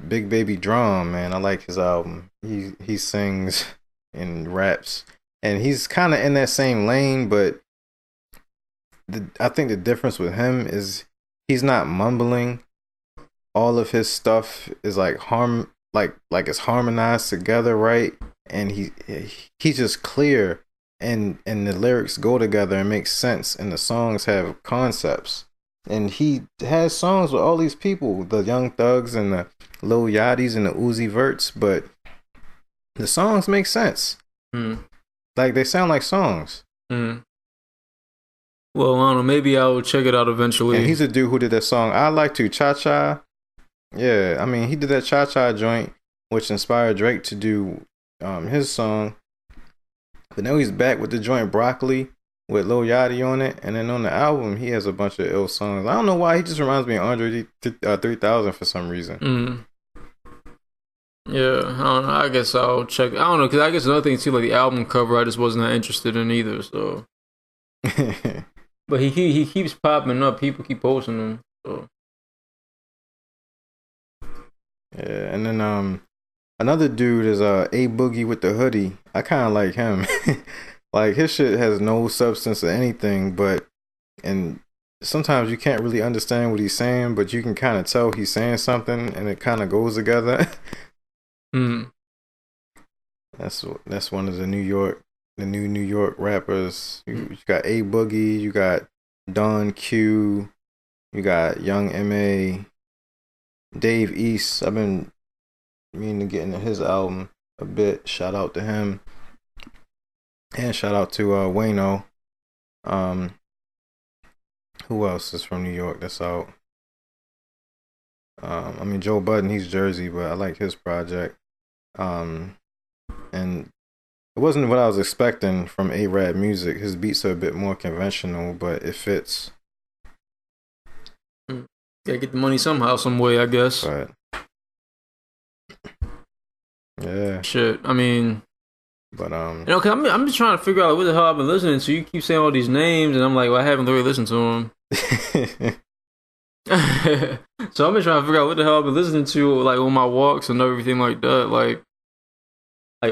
Big Baby Drum, man, I like his album. He sings and raps, and he's kind of in that same lane, but I think the difference with him is he's not mumbling. All of his stuff is like it's harmonized together, right? And he's just clear, and the lyrics go together and make sense, and the songs have concepts. And he has songs with all these people, the Young Thugs and the Lil Yachty's and the Uzi Verts, but the songs make sense. Like they sound like songs. Well, I don't know. Maybe I'll check it out eventually. And he's a dude who did that song I Like To Cha Cha. Yeah, I mean, he did that Cha Cha joint, which inspired Drake to do his song. But now he's back with the joint Broccoli with Lil Yachty on it. And then on the album, he has a bunch of ill songs. I don't know why. He just reminds me of Andre 3000 for some reason. Yeah, I don't know. I guess I'll check. I don't know, because I guess another thing too, like the album cover, I just wasn't that interested in either. So, but he keeps popping up. People keep posting them. So, yeah, and then another dude is A Boogie with the hoodie. I kind of like him. Like his shit has no substance or anything, and sometimes you can't really understand what he's saying, but you can kind of tell he's saying something, and it kind of goes together. That's one of the new New York rappers. You got A Boogie, you got Don Q, you got Young M.A, Dave East. I've been meaning to get into his album a bit. Shout out to him, and shout out to Wayno. Who else is from New York that's out? I mean, Joe Budden, he's Jersey, but I like his project. And it wasn't what I was expecting from A-Rap music. His beats are a bit more conventional, but it fits. Gotta get the money somehow, some way, I guess. But yeah, shit. I mean, but cause I'm just trying to figure out what the hell I've been listening to. You keep saying all these names, and I'm like, well, I haven't really listened to them. So I've been trying to figure out what the hell I've been listening to, like on my walks and everything like that. Like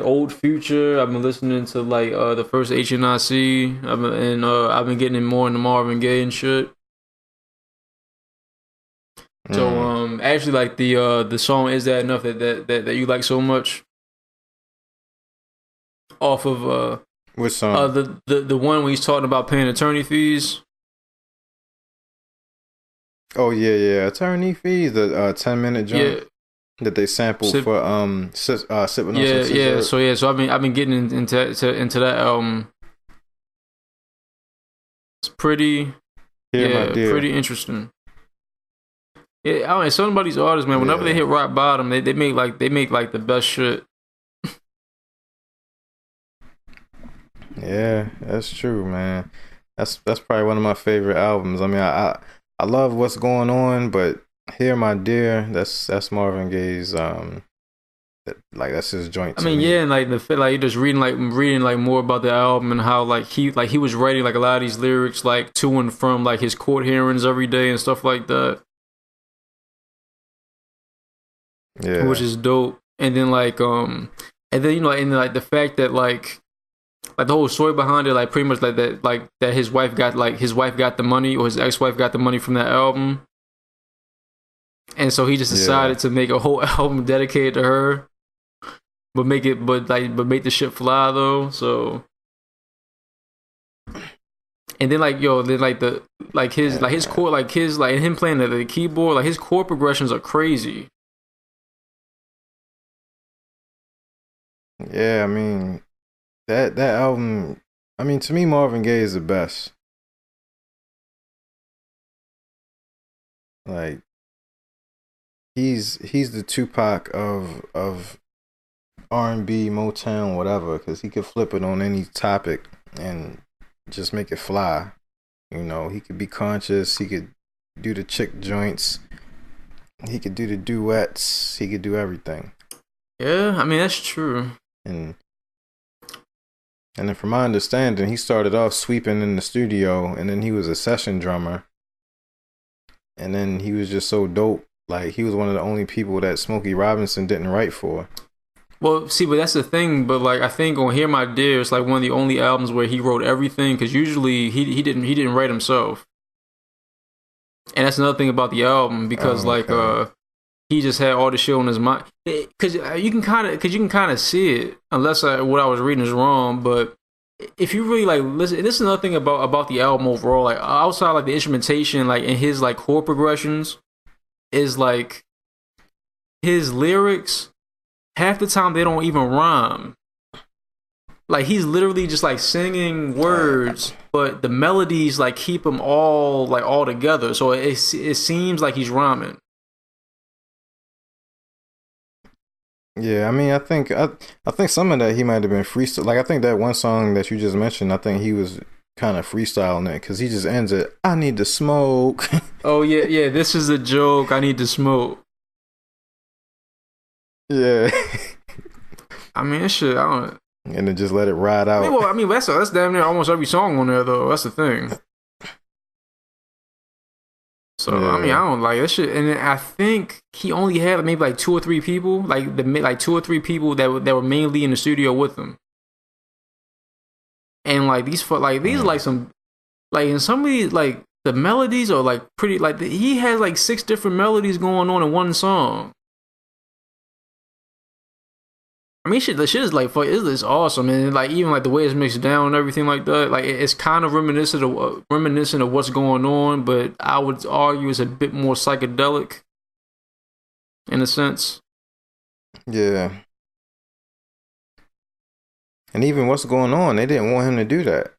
Old Future. I've been listening to like the first HNIC. I've been getting more into Marvin Gaye and shit. So actually, like the song "Is That Enough" that you like so much, off of which song? The one where he's talking about paying attorney fees. Oh yeah, attorney fees. The 10-minute jump that they sampled for sipping on some scissor. So I've been getting into that album. It's pretty pretty interesting. Yeah, I mean, some of these artists, man, whenever they hit rock bottom, they make like the best shit. Yeah, that's true, man. That's probably one of my favorite albums. I mean, I love What's Going On, but Here My Dear, that's Marvin Gaye's that's his joint. I mean, yeah, and like you're just reading more about the album and how he was writing like a lot of these lyrics like to and from like his court hearings every day and stuff like that. Yeah, which is dope. And then and then the fact that like the whole story behind it, like pretty much like that his wife got the money, or his ex-wife got the money from that album, and so he just decided to make a whole album dedicated to her, but make the shit fly though. So, and then his chord, and him playing the keyboard, like his chord progressions are crazy. Yeah, I mean, that album, I mean, to me, Marvin Gaye is the best. Like, he's the Tupac of R&B, Motown, whatever, because he could flip it on any topic and just make it fly. You know, he could be conscious, he could do the chick joints, he could do the duets, he could do everything. Yeah, I mean, that's true. And then from my understanding, he started off sweeping in the studio, and then he was a session drummer. and then he was just so dope. Like, he was one of the only people that Smokey Robinson didn't write for. Well, see, but that's the thing. But like, I think on Hear My Dear, it's like one of the only albums where he wrote everything, because usually he didn't write himself. And that's another thing about the album, because he just had all the shit on his mind. Because you can kind of see it, unless what I was reading is wrong. But if you really like listen, this is another thing about the album overall. Like, outside like the instrumentation, like in his like chord progressions, is like his lyrics. Half the time they don't even rhyme. Like, he's literally just like singing words, but the melodies like keep them all together. So it seems like he's rhyming. Yeah, I mean, I think some of that he might have been freestyle. Like, I think that one song that you just mentioned, I think he was kind of freestyling it, because he just ends it, I need to smoke. Oh yeah, this is a joke. I need to smoke. Yeah. I mean, shit, I don't. And then just let it ride out. I mean, that's damn near almost every song on there, though. That's the thing. So yeah. I mean, I don't like that shit. And I think he only had maybe like 2 or 3 people, like 2 or 3 people that were mainly in the studio with him. And like these are like some, like in some of these, like the melodies are like pretty, like he has like 6 different melodies going on in one song. I mean, the shit is like, fuck, it's awesome, and like even like the way it's mixed down and everything like that, like it's kind of reminiscent of what's going on, but I would argue it's a bit more psychedelic in a sense. Yeah. And even what's going on, they didn't want him to do that,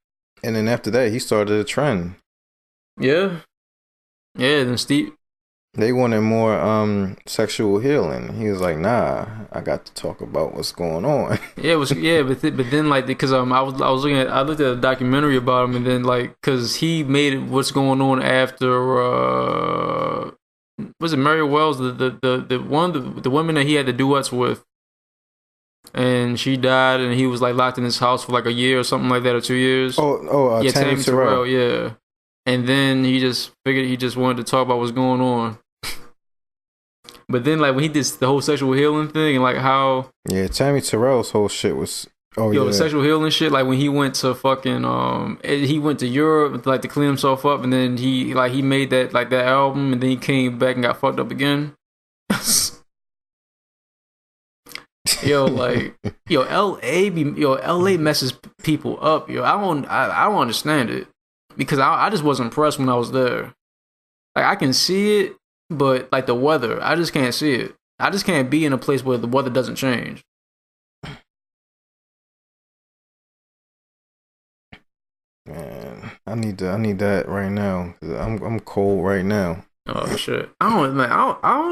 and then after that, he started a trend. Yeah. Then Steve. They wanted more sexual healing. He was like, "Nah, I got to talk about what's going on." But then like because I looked at a documentary about him, and then like because he made what's going on after was it Mary Wells, the woman that he had the duets with, and she died, and he was like locked in his house for like a year or something like that, or 2 years. Tammy Terrell. Yeah. And then he just figured he just wanted to talk about what's going on. But then, like, when he did the whole sexual healing thing, and like how... Yeah, Tammy Terrell's whole shit was... the sexual healing shit, like when he went to fucking... he went to Europe, like, to clean himself up, and then he made that album, and then he came back and got fucked up again. LA messes people up, yo. I don't understand it. Because I just wasn't impressed when I was there. Like, I can see it, but like the weather, I just can't see it. I just can't be in a place where the weather doesn't change. Man, I need that right now. I'm cold right now. Oh shit! I don't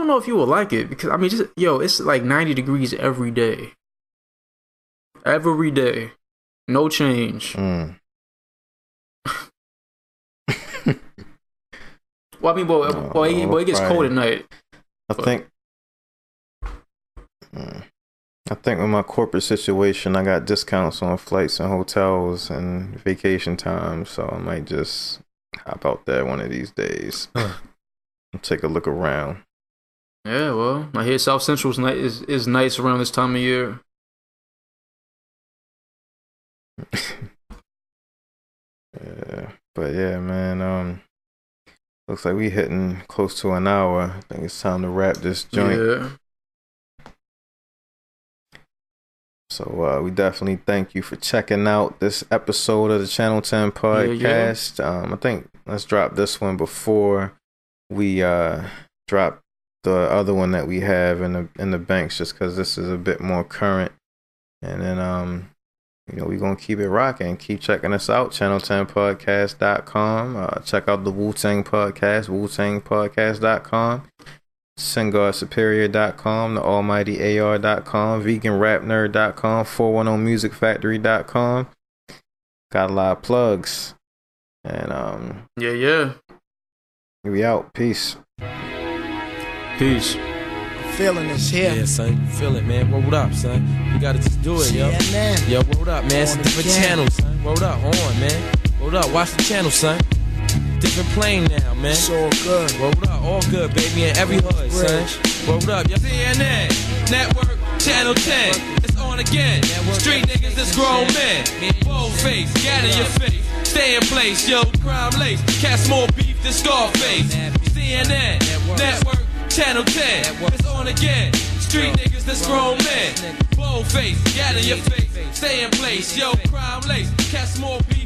know if you will like it, because I mean, it's like 90 degrees every day. Every day, no change. Well, I mean, it gets cold at night. I think with my corporate situation, I got discounts on flights and hotels and vacation time, so I might just hop out there one of these days and take a look around. Yeah, well, I hear South Central is nice around this time of year. Yeah, but yeah, man. Looks like we hitting close to an hour. I think it's time to wrap this joint. Yeah. So we definitely thank you for checking out this episode of the Channel 10 Podcast. Yeah. I think let's drop this one before we drop the other one that we have in the banks, just because this is a bit more current. And then we're going to keep it rocking. Keep checking us out, channel10podcast.com. Check out the Wu-Tang Podcast, WuTangPodcast.com. Singodsuperior.com, the Almighty A.R.com, VeganRapNerd.com, 410musicfactory.com. Got a lot of plugs. And yeah. We out. Peace. Feeling this here. Yeah, son, you feel it, man. What up, son? You gotta just do it, yo. Yo, what up, man? It's a different channel, son. What up? Hold on, man. What up? Watch the channel, son. Different plane now, man. It's all good. Word up, all good, baby, in every hood, son. Word up, yo. CNN, Network, Channel 10, it's on again. Street niggas is grown men. Bold face, gat in your face. Stay in place, yo, crime lace. Cast more beef than Scarface. CNN, Network, Channel 10, it's on again. Street niggas that's grown men. Bold face, gat in your face. Stay in place, yo, crime lace. Cast more beef